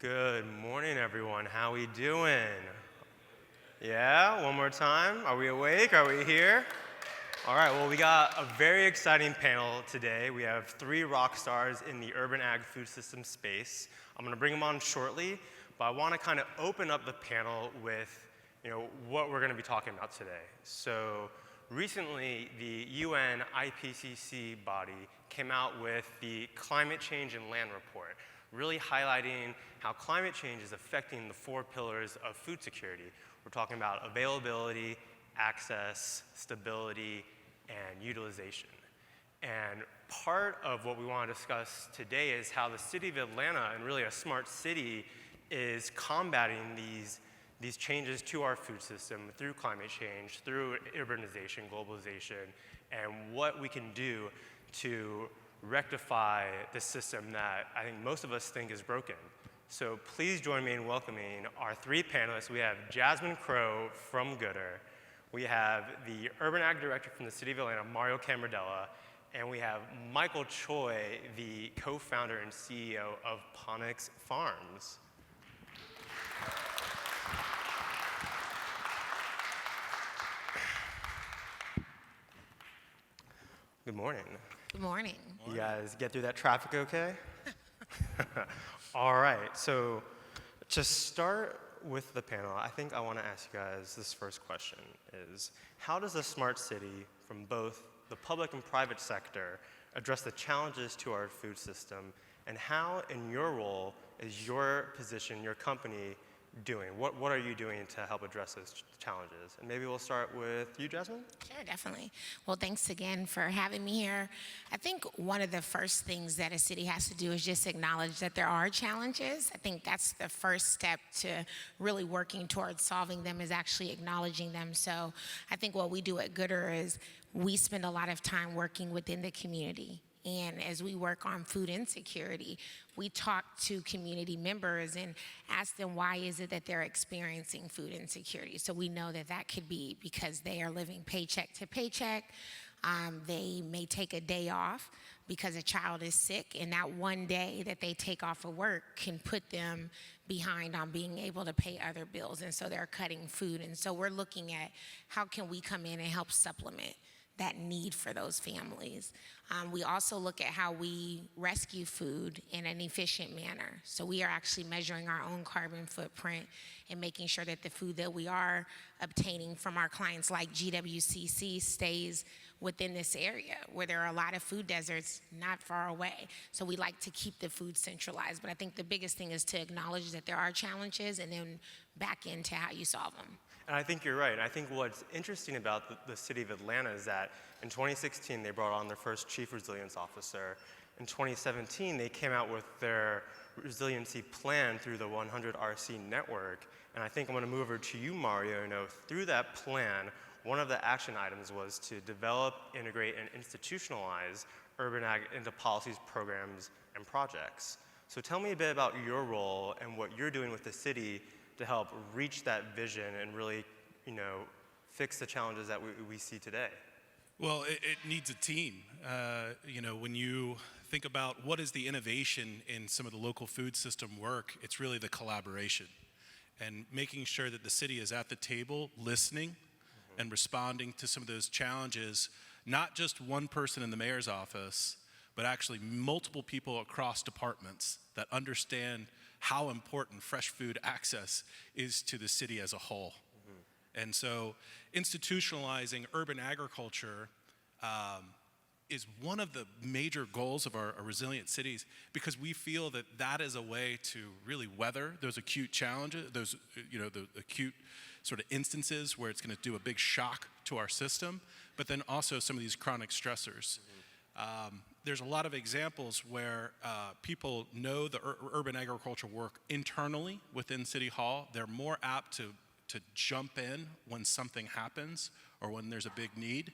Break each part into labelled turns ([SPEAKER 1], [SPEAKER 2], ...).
[SPEAKER 1] Good morning, everyone. How we doing? Yeah, one more time. Are we awake? Are we here? All right, well, we got a very exciting panel today. We have three rock stars in the urban ag food system space. I'm gonna bring them on shortly, but I wanna kind of open up the panel with what we're gonna be talking about today. So recently, the UN IPCC body came out with the Climate Change and Land Report, really highlighting how climate change is affecting the four pillars of food security. We're talking about availability, access, stability, and utilization. And part of what we want to discuss today is how the city of Atlanta, and really a smart city, is combating these changes to our food system through climate change, through urbanization, globalization, and what we can do to rectify the system that I think most of us think is broken. So please join me in welcoming our three panelists. We have Jasmine Crowe from GoodrCo. We have the Urban Ag Director from the City of Atlanta, Cambardella. And we have Michael Choi, the co-founder and CEO of Ponix Farms. Good morning.
[SPEAKER 2] Good morning.
[SPEAKER 1] You guys get through that traffic okay? All right, so to start with the panel, I think I want to ask you guys this first question is, how does a smart city from both the public and private sector address the challenges to our food system, and how, in your role, is your position, your company, doing? What are you doing to help address those challenges? And maybe we'll start with you, Jasmine?
[SPEAKER 2] Sure, definitely. Well, thanks again for having me here. I think one of the first things that a city has to do is just acknowledge that there are challenges. I think that's the first step to really working towards solving them, is actually acknowledging them. So I think what we do at GoodrCo is we spend a lot of time working within the community. And as we work on food insecurity, we talk to community members and ask them why is it that they're experiencing food insecurity. So we know that that could be because they are living paycheck to paycheck. They may take a day off because a child is sick, and that one day that they take off of work can put them behind on being able to pay other bills, and so they're cutting food. And so we're looking at how can we come in and help supplement that need for those families. We also look at how we rescue food in an efficient manner. So we are actually measuring our own carbon footprint and making sure that the food that we are obtaining from our clients like GWCC stays within this area where there are a lot of food deserts not far away. So we like to keep the food centralized. But I think the biggest thing is to acknowledge that there are challenges and then back into how you solve them.
[SPEAKER 1] And I think you're right. I think what's interesting about the city of Atlanta is that in 2016, they brought on their first chief resilience officer. In 2017, they came out with their resiliency plan through the 100 RC network. And I think I'm going to move over to you, Mario. Through that plan, one of the action items was to develop, integrate, and institutionalize urban ag into policies, programs, and projects. So tell me a bit about your role and what you're doing with the city to help reach that vision and really, fix the challenges that we see today.
[SPEAKER 3] Well, it needs a team. When you think about what is the innovation in some of the local food system work, it's really the collaboration and making sure that the city is at the table listening and responding to some of those challenges, not just one person in the mayor's office, but actually multiple people across departments that understand how important fresh food access is to the city as a whole. And so institutionalizing urban agriculture is one of the major goals of our resilient cities, because we feel that that is a way to really weather those acute challenges, those the acute sort of instances where it's going to do a big shock to our system, but then also some of these chronic stressors. There's a lot of examples where people know the urban agriculture work internally within City Hall. They're more apt to jump in when something happens or when there's a big need.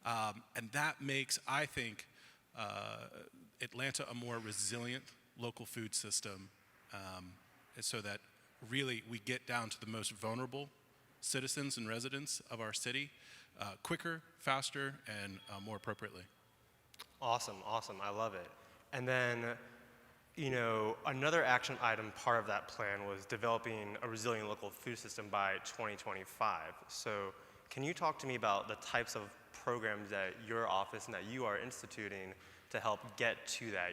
[SPEAKER 3] And that makes, I think, Atlanta a more resilient local food system, so that really we get down to the most vulnerable citizens and residents of our city quicker, faster, and more appropriately.
[SPEAKER 1] Awesome, I love it. And then Another action item part of that plan was developing a resilient local food system by 2025. So can you talk to me about the types of programs that your office and that you are instituting to help get to that?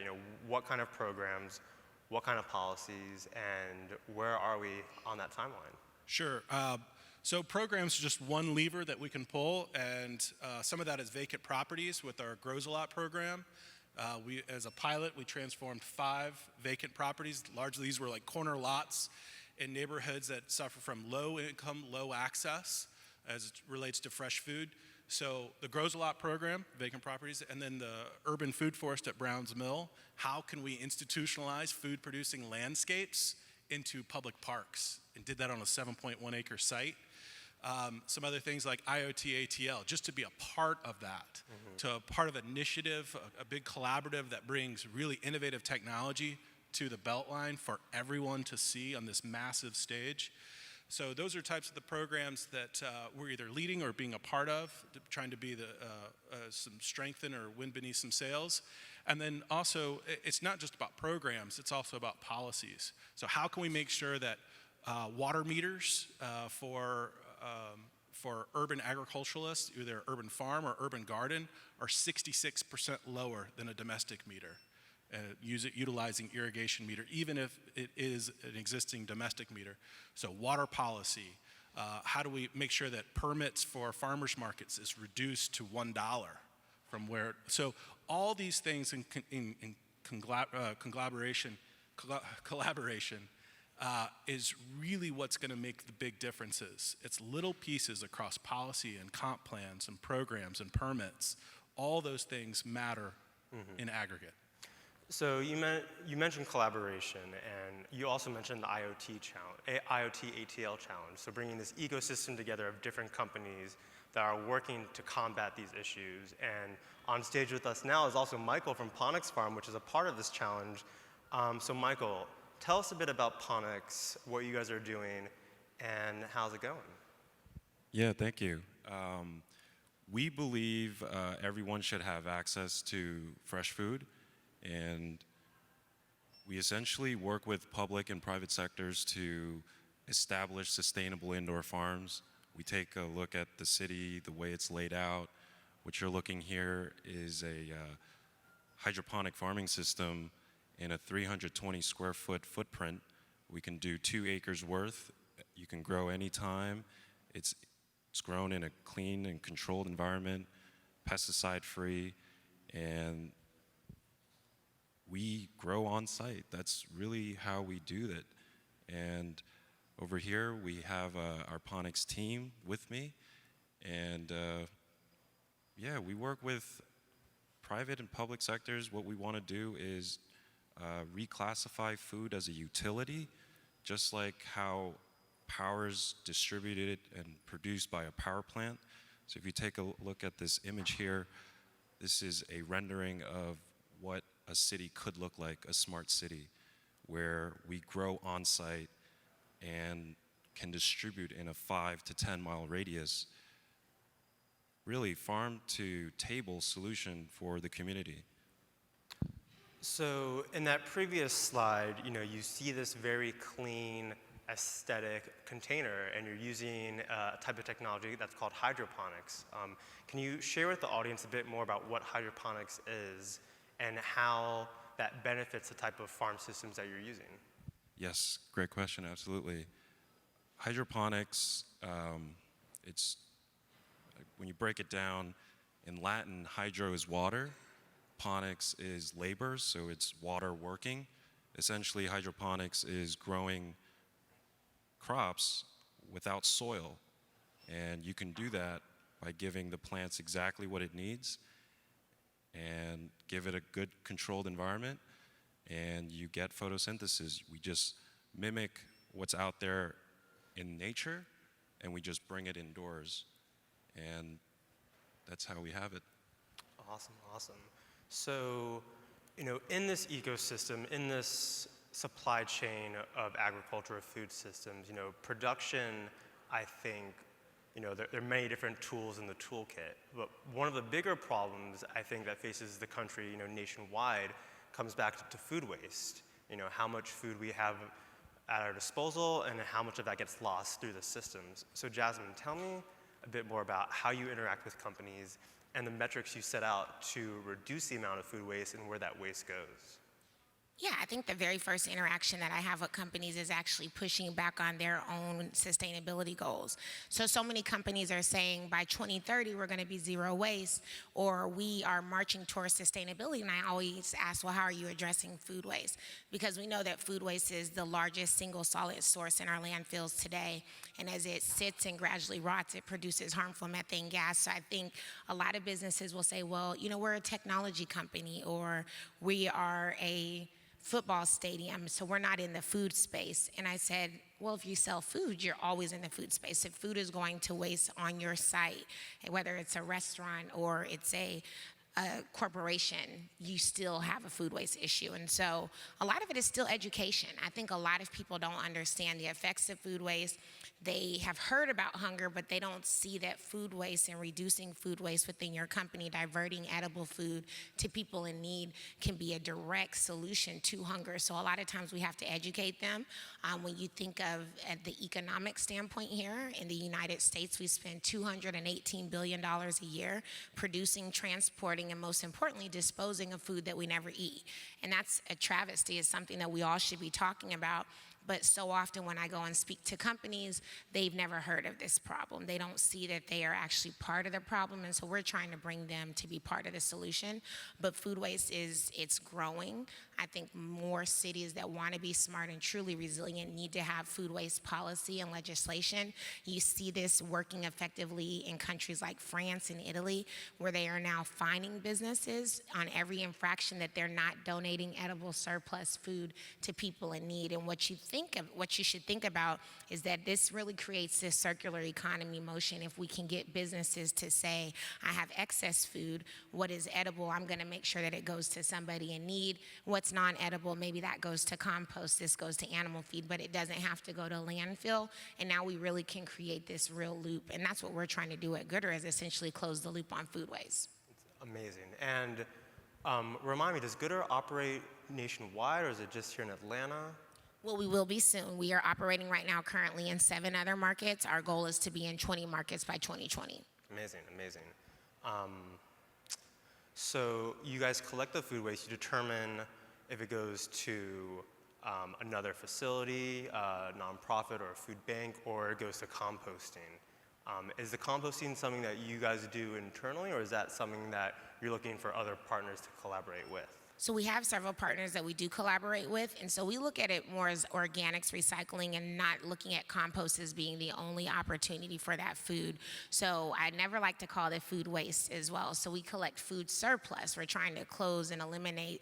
[SPEAKER 1] What kind of programs, what kind of policies, and where are we on that timeline?
[SPEAKER 3] Sure. So programs are just one lever that we can pull, and some of that is vacant properties with our Grows a Lot program. As a pilot, we transformed 5 vacant properties. Largely, these were like corner lots in neighborhoods that suffer from low income, low access as it relates to fresh food. So the Grows a Lot program, vacant properties, and then the urban food forest at Browns Mill. How can we institutionalize food producing landscapes into public parks? And did that on a 7.1 acre site. Some other things like IoT ATL, just to be a part of that, to a part of an initiative, a big collaborative that brings really innovative technology to the Beltline for everyone to see on this massive stage. So those are types of the programs that we're either leading or being a part of, trying to be some strengthen or win beneath some sails. And then also, it's not just about programs, it's also about policies. So how can we make sure that water meters for urban agriculturalists, either urban farm or urban garden, are 66% lower than a domestic meter, utilizing irrigation meter, even if it is an existing domestic meter. So water policy, how do we make sure that permits for farmers markets is reduced to $1 from where, so all these things in collaboration is really what's going to make the big differences. It's little pieces across policy and comp plans and programs and permits. All those things matter in aggregate.
[SPEAKER 1] So you mentioned collaboration, and you also mentioned the IoT ATL challenge. So bringing this ecosystem together of different companies that are working to combat these issues. And on stage with us now is also Michael from Ponix Farm, which is a part of this challenge. So Michael, tell us a bit about Ponix, what you guys are doing, and how's it going?
[SPEAKER 4] Yeah, thank you. We believe everyone should have access to fresh food, and we essentially work with public and private sectors to establish sustainable indoor farms. We take a look at the city, the way it's laid out. What you're looking here is a hydroponic farming system in a 320 square foot footprint. We can do 2 acres worth. You can grow anytime. It's grown in a clean and controlled environment, pesticide free, and we grow on site. That's really how we do it. And over here we have our Ponix team with me, and yeah, we work with private and public sectors. What we want to do is reclassify food as a utility, just like how power is distributed and produced by a power plant. So if you take a look at this image here, this is a rendering of what a city could look like, a smart city, where we grow on site and can distribute in a 5 to 10 mile radius, really farm to table solution for the community.
[SPEAKER 1] So in that previous slide, you see this very clean, aesthetic container, and you're using a type of technology that's called hydroponics. Can you share with the audience a bit more about what hydroponics is and how that benefits the type of farm systems that you're using?
[SPEAKER 4] Yes, great question, absolutely. Hydroponics, it's, when you break it down, in Latin, hydro is water, ponics is labor, so it's water working. Essentially, hydroponics is growing crops without soil, and you can do that by giving the plants exactly what it needs and give it a good controlled environment, and you get photosynthesis. We just mimic what's out there in nature, and we just bring it indoors, and that's how we have it.
[SPEAKER 1] Awesome, awesome. So, in this ecosystem, in this supply chain of agriculture, of food systems, production, I think, there are many different tools in the toolkit, but one of the bigger problems I think that faces the country, nationwide, comes back to food waste. how much food we have at our disposal and how much of that gets lost through the systems. So Jasmine, tell me a bit more about how you interact with companies and the metrics you set out to reduce the amount of food waste and where that waste goes.
[SPEAKER 2] Yeah, I think the very first interaction that I have with companies is actually pushing back on their own sustainability goals. So many companies are saying by 2030 we're going to be zero waste, or we are marching towards sustainability. And I always ask, well, how are you addressing food waste? Because we know that food waste is the largest single solid source in our landfills today. And as it sits and gradually rots, it produces harmful methane gas. So I think a lot of businesses will say, well, we're a technology company, or we are a football stadium, so we're not in the food space. And I said, well, if you sell food, you're always in the food space. If food is going to waste on your site, whether it's a restaurant or it's a corporation, you still have a food waste issue. And so a lot of it is still education. I think a lot of people don't understand the effects of food waste. They have heard about hunger, but they don't see that food waste and reducing food waste within your company, diverting edible food to people in need, can be a direct solution to hunger. So a lot of times we have to educate them. When you think of at the economic standpoint here, in the United States, we spend $218 billion a year producing, transporting, and most importantly, disposing of food that we never eat. And that's a travesty. It's something that we all should be talking about. But so often when I go and speak to companies, they've never heard of this problem. They don't see that they are actually part of the problem, and so we're trying to bring them to be part of the solution. But food waste it's growing. I think more cities that want to be smart and truly resilient need to have food waste policy and legislation. You see this working effectively in countries like France and Italy, where they are now fining businesses on every infraction that they're not donating edible surplus food to people in need. And what you should think about is that this really creates this circular economy motion. If we can get businesses to say, I have excess food, what is edible, I'm going to make sure that it goes to somebody in need. What's non-edible, maybe that goes to compost, this goes to animal feed, but it doesn't have to go to landfill. And now we really can create this real loop. And that's what we're trying to do at GoodrCo, is essentially close the loop on food waste.
[SPEAKER 1] It's amazing. And remind me, does GoodrCo operate nationwide, or is it just here in Atlanta?
[SPEAKER 2] Well, we will be soon. We are operating right now currently in 7 other markets. Our goal is to be in 20 markets by 2020.
[SPEAKER 1] Amazing, amazing. So you guys collect the food waste, you determine if it goes to another facility, a nonprofit or a food bank, or it goes to composting. Is the composting something that you guys do internally, or is that something that you're looking for other partners to collaborate with?
[SPEAKER 2] So we have several partners that we do collaborate with, and so we look at it more as organics recycling and not looking at compost as being the only opportunity for that food. So I never like to call it food waste as well. So we collect food surplus. We're trying to close and eliminate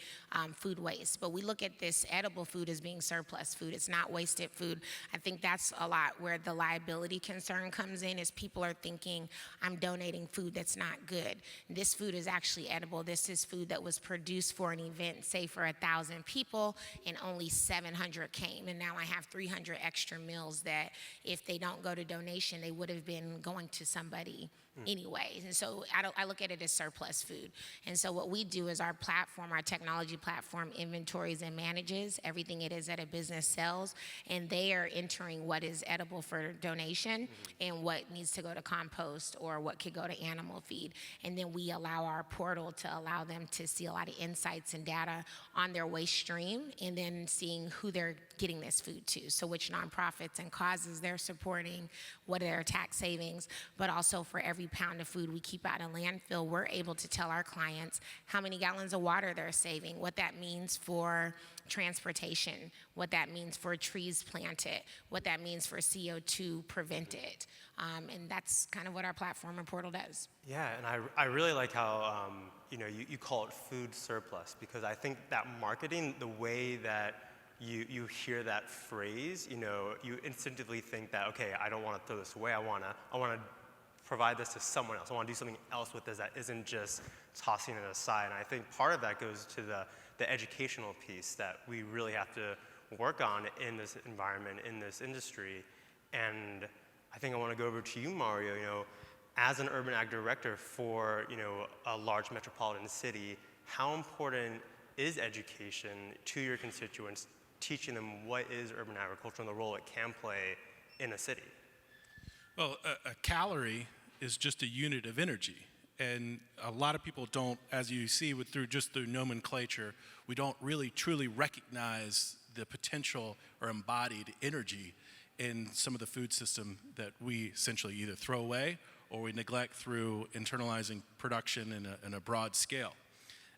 [SPEAKER 2] food waste, but we look at this edible food as being surplus food. It's not wasted food. I think that's a lot where the liability concern comes in, is people are thinking, I'm donating food that's not good. This food is actually edible. This is food that was produced for an event, say for 1,000 people, and only 700 came. And now I have 300 extra meals that if they don't go to donation, they would have been going to somebody anyway. And so I look at it as surplus food. And so what we do is our platform, our technology platform, inventories and manages everything it is that a business sells, and they are entering what is edible for donation and what needs to go to compost or what could go to animal feed. And then we allow our portal to allow them to see a lot of insights and data on their waste stream, and then seeing who they're getting this food to. So which nonprofits and causes they're supporting, what are their tax savings, but also for every pound of food we keep out of landfill, we're able to tell our clients how many gallons of water they're saving, what that means for transportation, what that means for trees planted, what that means for CO2 prevented. And that's kind of what our platform and portal does.
[SPEAKER 1] Yeah, and I really like how you call it food surplus, because I think that marketing, the way that you hear that phrase, you instinctively think that, okay, I don't want to throw this away. I want to provide this to someone else. I want to do something else with this that isn't just tossing it aside. And I think part of that goes to the educational piece that we really have to work on in this environment, in this industry. And I think I want to go over to you, Mario. As an urban ag director for a large metropolitan city, how important is education to your constituents, teaching them what is urban agriculture and the role it can play in a city?
[SPEAKER 3] Well, a calorie is just a unit of energy. And a lot of people don't, as you see through nomenclature, we don't really truly recognize the potential or embodied energy in some of the food system that we essentially either throw away or we neglect through internalizing production in a broad scale.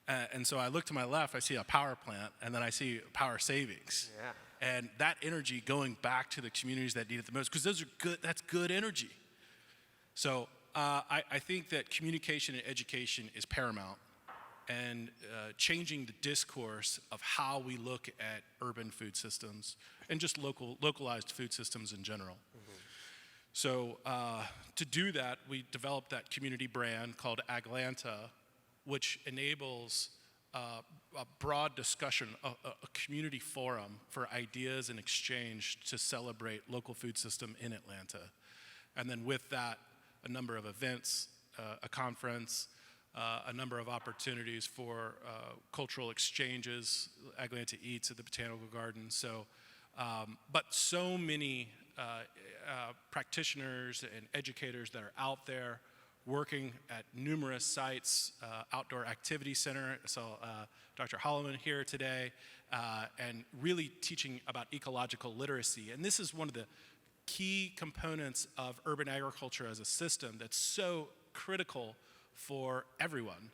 [SPEAKER 3] And so I look to my left, I see a power plant, and then I see power savings.
[SPEAKER 1] Yeah.
[SPEAKER 3] And that energy going back to the communities that need it the most, because that's good energy. So I think that communication and education is paramount, and changing the discourse of how we look at urban food systems and just localized food systems in general. Mm-hmm. So to do that, we developed that community brand called Atlanta, which enables a broad discussion, a community forum for ideas and exchange to celebrate local food system in Atlanta. And then with that, a number of events, a conference, a number of opportunities for cultural exchanges. Atlanta Eats at the Botanical Garden. So, but so many practitioners and educators that are out there working at numerous sites, outdoor activity center. So Dr. Holloman here today, and really teaching about ecological literacy. And this is one of the key components of urban agriculture as a system that's so critical for everyone,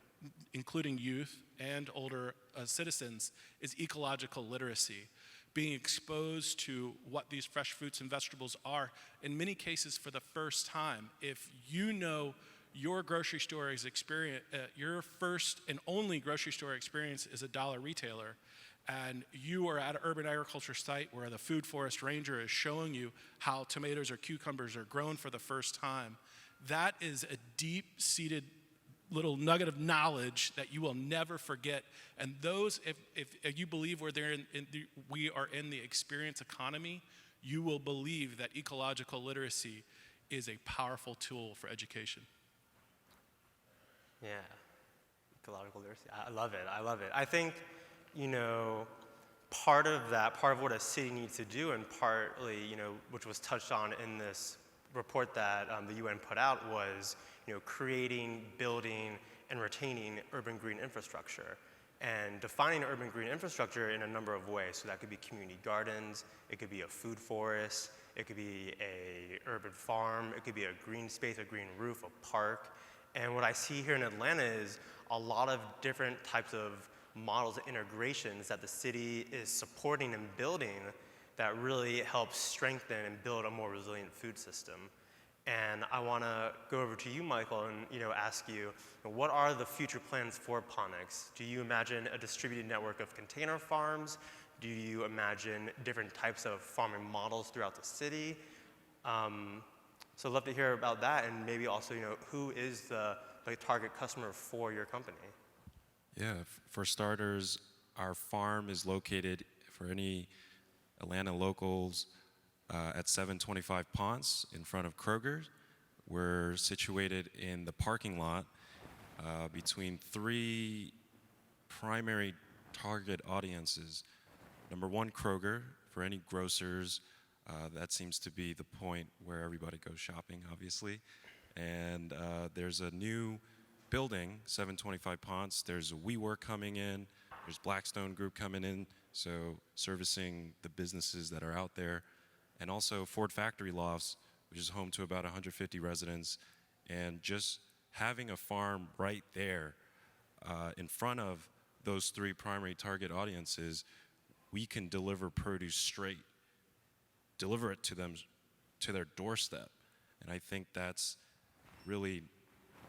[SPEAKER 3] including youth and older citizens, is ecological literacy. Being exposed to what these fresh fruits and vegetables are, in many cases for the first time. If you know your grocery store experience, your first and only grocery store experience is a dollar retailer, and you are at an urban agriculture site where the food forest ranger is showing you how tomatoes or cucumbers are grown for the first time, that is a deep-seated little nugget of knowledge that you will never forget. And those, if you believe we are in the experience economy, you will believe that ecological literacy is a powerful tool for education.
[SPEAKER 1] Yeah, ecological literacy. I love it. I think, part of what a city needs to do, and partly, which was touched on in this report that the UN put out, was, creating, building, and retaining urban green infrastructure, and defining urban green infrastructure in a number of ways. So that could be community gardens, it could be a food forest, it could be a urban farm, it could be a green space, a green roof, a park. And what I see here in Atlanta is a lot of different types of models and integrations that the city is supporting and building that really help strengthen and build a more resilient food system. And I want to go over to you, Michael, and ask you, what are the future plans for Ponix? Do you imagine a distributed network of container farms? Do you imagine different types of farming models throughout the city? So I'd love to hear about that, and maybe also, who is the target customer for your company?
[SPEAKER 4] Yeah, for starters, our farm is located, for any Atlanta locals, at 725 Ponce in front of Kroger's. We're situated in the parking lot between three primary target audiences. Number one, Kroger, for any grocers. That seems to be the point where everybody goes shopping, obviously. And there's a new building, 725 Ponce. There's a WeWork coming in. There's Blackstone Group coming in, so servicing the businesses that are out there. And also Ford Factory Lofts, which is home to about 150 residents. And just having a farm right there in front of those three primary target audiences, we can deliver produce straight, deliver it to them, to their doorstep. And I think that's really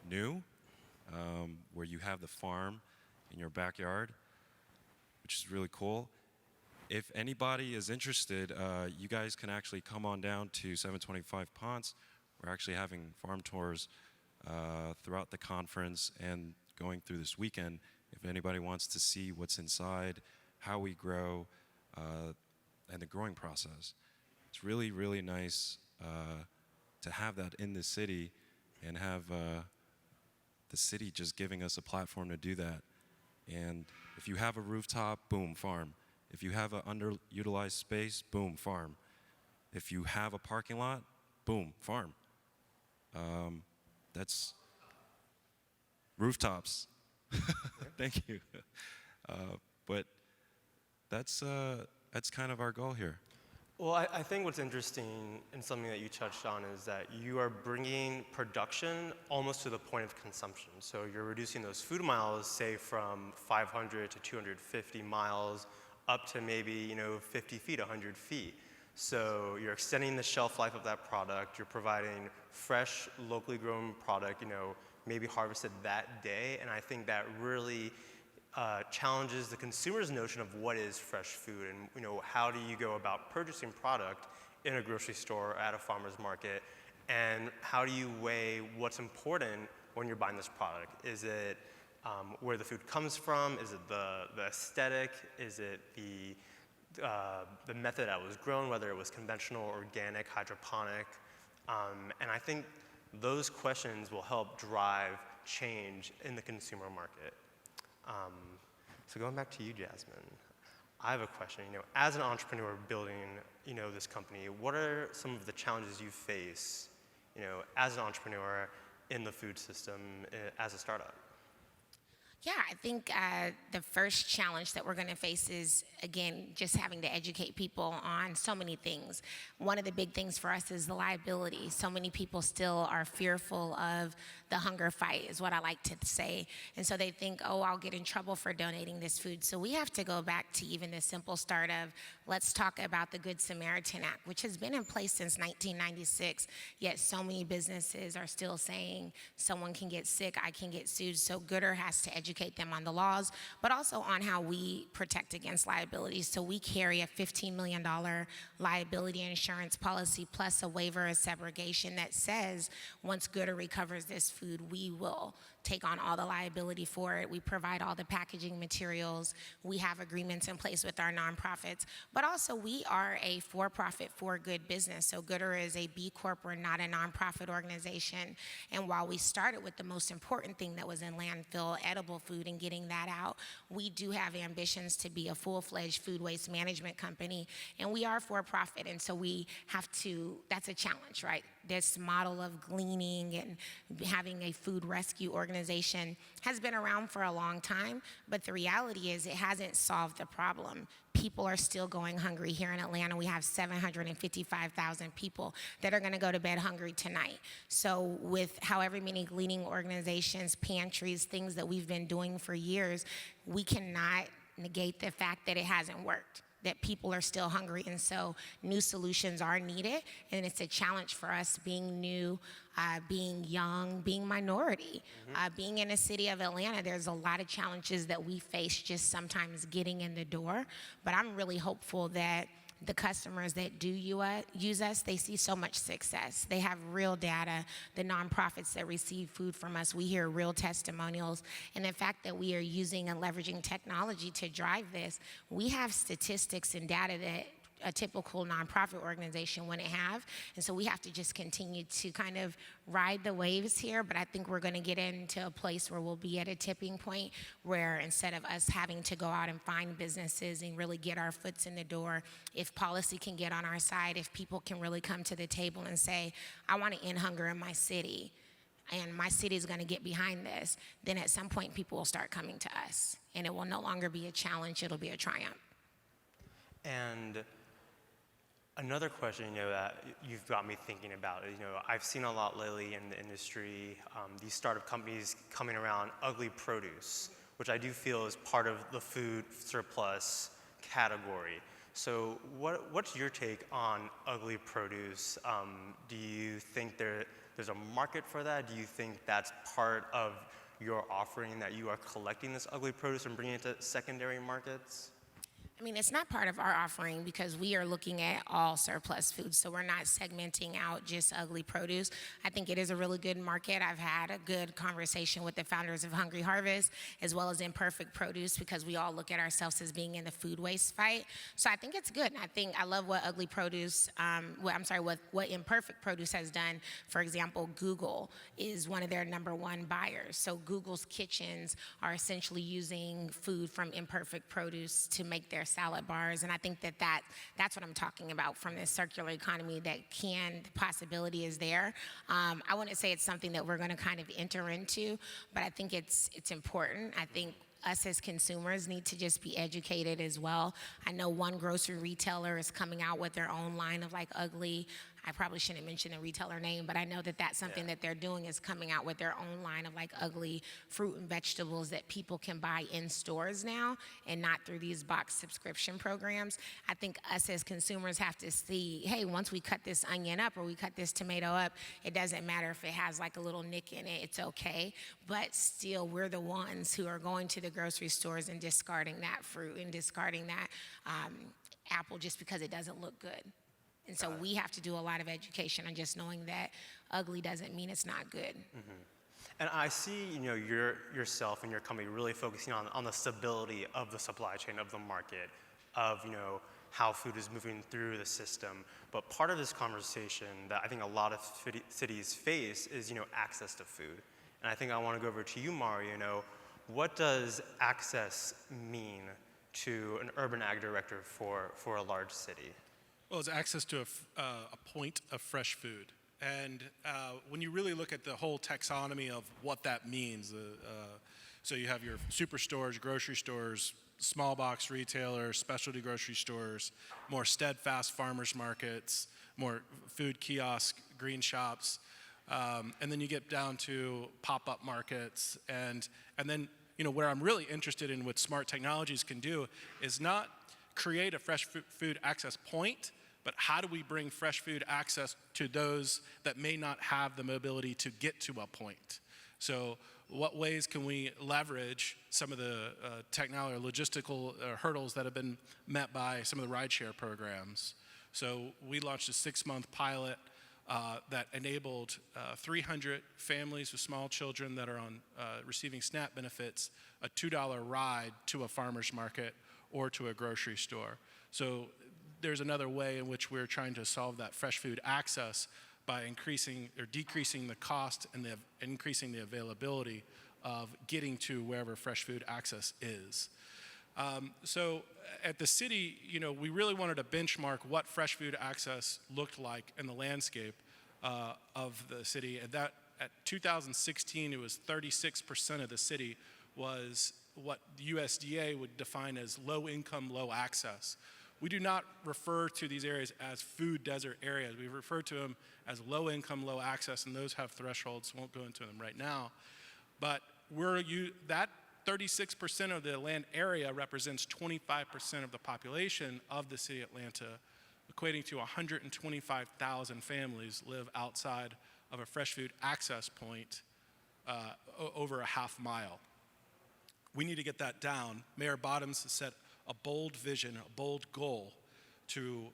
[SPEAKER 4] new, where you have the farm in your backyard, which is really cool. If anybody is interested, you guys can actually come on down to 725 Ponce. We're actually having farm tours throughout the conference and going through this weekend. If anybody wants to see what's inside, how we grow, and the growing process. It's really, really nice to have that in the city and have the city just giving us a platform to do that. And If you have a rooftop, boom, farm. If you have an underutilized space, boom, farm. If you have a parking lot, boom, farm. That's rooftops. Thank you. But that's kind of our goal here.
[SPEAKER 1] Well, I think what's interesting and something that you touched on is that you are bringing production almost to the point of consumption. So you're reducing those food miles, say from 500 to 250 miles up to maybe 50 feet, 100 feet. So you're extending the shelf life of that product. You're providing fresh, locally grown product, maybe harvested that day. And I think that really challenges the consumer's notion of what is fresh food and how do you go about purchasing product in a grocery store or at a farmer's market, and how do you weigh what's important when you're buying this product? Is it where the food comes from? Is it the aesthetic? Is it the method that it was grown, whether it was conventional, organic, hydroponic? And I think those questions will help drive change in the consumer market. So going back to you, Jasmine, I have a question. As an entrepreneur building, this company, what are some of the challenges you face, as an entrepreneur in the food system as a startup?
[SPEAKER 2] Yeah, I think the first challenge that we're going to face is, again, just having to educate people on so many things. One of the big things for us is the liability. So many people still are fearful of the hunger fight, is what I like to say. And so they think, oh, I'll get in trouble for donating this food. So we have to go back to even the simple start of, let's talk about the Good Samaritan Act, which has been in place since 1996, yet so many businesses are still saying someone can get sick, I can get sued. So GoodrCo has to educate them on the laws, but also on how we protect against liabilities. So we carry a $15 million liability insurance policy plus a waiver of subrogation that says once GoodrCo recovers this food, we will take on all the liability for it. We provide all the packaging materials. We have agreements in place with our nonprofits, but also we are a for-profit, for-good business. So GoodrCo is a B Corp. We're not a nonprofit organization. And while we started with the most important thing that was in landfill, edible food, and getting that out, we do have ambitions to be a full-fledged food waste management company, and we are for-profit, and so we have to, that's a challenge, right? This model of gleaning and having a food rescue organization has been around for a long time, but the reality is it hasn't solved the problem. People are still going hungry. Here in Atlanta, we have 755,000 people that are gonna go to bed hungry tonight. So with however many gleaning organizations, pantries, things that we've been doing for years, we cannot negate the fact that it hasn't worked, that people are still hungry, and so new solutions are needed, and it's a challenge for us being new, being young, being minority. Being in a city of Atlanta, there's a lot of challenges that we face just sometimes getting in the door, but I'm really hopeful that the customers that do use us, they see so much success. They have real data. The nonprofits that receive food from us, we hear real testimonials. And the fact that we are using and leveraging technology to drive this, we have statistics and data that a typical nonprofit organization wouldn't have. And so we have to just continue to kind of ride the waves here, but I think we're gonna get into a place where we'll be at a tipping point where instead of us having to go out and find businesses and really get our foots in the door, if policy can get on our side, if people can really come to the table and say, I wanna end hunger in my city, and my city is gonna get behind this, then at some point people will start coming to us. And it will no longer be a challenge, it'll be a triumph.
[SPEAKER 1] And another question, that you've got me thinking about is, I've seen a lot lately in the industry, these startup companies coming around ugly produce, which I do feel is part of the food surplus category. So what's your take on ugly produce? Do you think there's a market for that? Do you think that's part of your offering, that you are collecting this ugly produce and bringing it to secondary markets?
[SPEAKER 2] I mean, it's not part of our offering because we are looking at all surplus foods, so we're not segmenting out just ugly produce. I think it is a really good market. I've had a good conversation with the founders of Hungry Harvest as well as Imperfect Produce because we all look at ourselves as being in the food waste fight. So I think it's good. And I love what ugly produce, what Imperfect Produce has done. For example, Google is one of their #1 buyers. So Google's kitchens are essentially using food from Imperfect Produce to make their salad bars, and I think that's what I'm talking about from this circular economy the possibility is there. I wouldn't say it's something that we're going to kind of enter into, but I think it's important. I think us as consumers need to just be educated as well. I know one grocery retailer is coming out with their own line of like ugly, I probably shouldn't mention the retailer name, but I know that that's something that they're doing is coming out with their own line of like ugly fruit and vegetables that people can buy in stores now and not through these box subscription programs. I think us as consumers have to see, hey, once we cut this onion up or we cut this tomato up, it doesn't matter if it has like a little nick in it, it's okay. But still, we're the ones who are going to the grocery stores and discarding that fruit and discarding that apple just because it doesn't look good. And so we have to do a lot of education on just knowing that ugly doesn't mean it's not good.
[SPEAKER 1] And I see, yourself and your company really focusing on the stability of the supply chain of the market, of, how food is moving through the system. But part of this conversation that I think a lot of cities face is, access to food. And I think I want to go over to you, Mario. What does access mean to an urban ag director for a large city?
[SPEAKER 3] Well, it's access to a point of fresh food. And when you really look at the whole taxonomy of what that means, so you have your superstores, grocery stores, small box retailers, specialty grocery stores, more steadfast farmers markets, more food kiosk, green shops, and then you get down to pop-up markets. And then, where I'm really interested in what smart technologies can do is not create a fresh food access point, but how do we bring fresh food access to those that may not have the mobility to get to a point? So what ways can we leverage some of the technology or logistical hurdles that have been met by some of the rideshare programs? So we launched a 6-month pilot that enabled 300 families with small children that are on receiving SNAP benefits a $2 ride to a farmer's market or to a grocery store. So there's another way in which we're trying to solve that fresh food access by increasing or decreasing the cost and increasing the availability of getting to wherever fresh food access is. So at the city, we really wanted to benchmark what fresh food access looked like in the landscape of the city. And that at 2016, it was 36% of the city was what the USDA would define as low income, low access. We do not refer to these areas as food desert areas. We refer to them as low income, low access, and those have thresholds. Won't go into them right now. But that 36% of the land area represents 25% of the population of the city of Atlanta, equating to 125,000 families live outside of a fresh food access point over a half mile. We need to get that down. Mayor Bottoms has set a bold vision, a bold goal to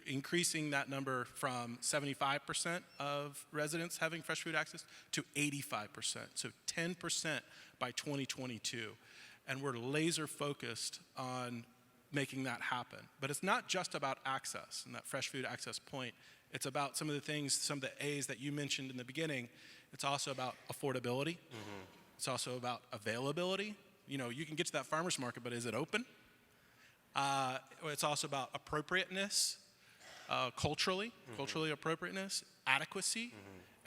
[SPEAKER 3] increasing that number from 75% of residents having fresh food access to 85%, so 10% by 2022. And we're laser focused on making that happen. But it's not just about access and that fresh food access point. It's about some of the things, some of the A's that you mentioned in the beginning. It's also about affordability. It's also about availability. You can get to that farmer's market, but is it open? It's also about appropriateness, culturally appropriateness, adequacy,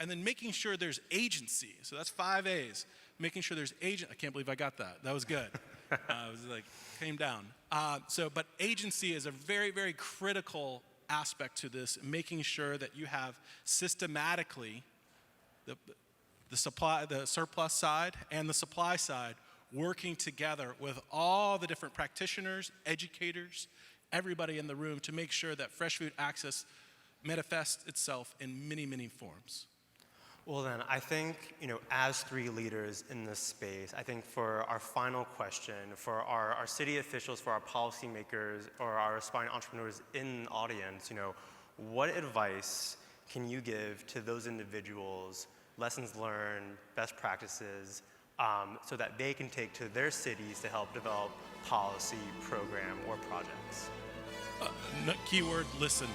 [SPEAKER 3] and then making sure there's agency. So that's 5 A's. Making sure there's I can't believe I got that. That was good. It was came down. But agency is a very, very critical aspect to this, making sure that you have systematically the surplus side and the supply side working together with all the different practitioners, educators, everybody in the room to make sure that fresh food access manifests itself in many, many forms.
[SPEAKER 1] Well then, I think, as three leaders in this space, I think for our final question, for our city officials, for our policymakers, or our aspiring entrepreneurs in the audience, what advice can you give to those individuals, lessons learned, best practices, so that they can take to their cities to help develop policy, program, or projects?
[SPEAKER 3] Keyword, listen.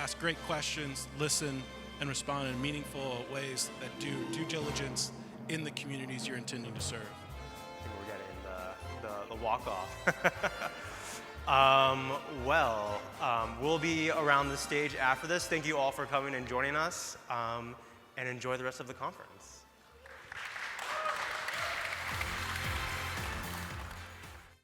[SPEAKER 3] Ask great questions, listen, and respond in meaningful ways that do due diligence in the communities you're intending to serve.
[SPEAKER 1] I think we're getting the walk-off. We'll be around the stage after this. Thank you all for coming and joining us, and enjoy the rest of the conference.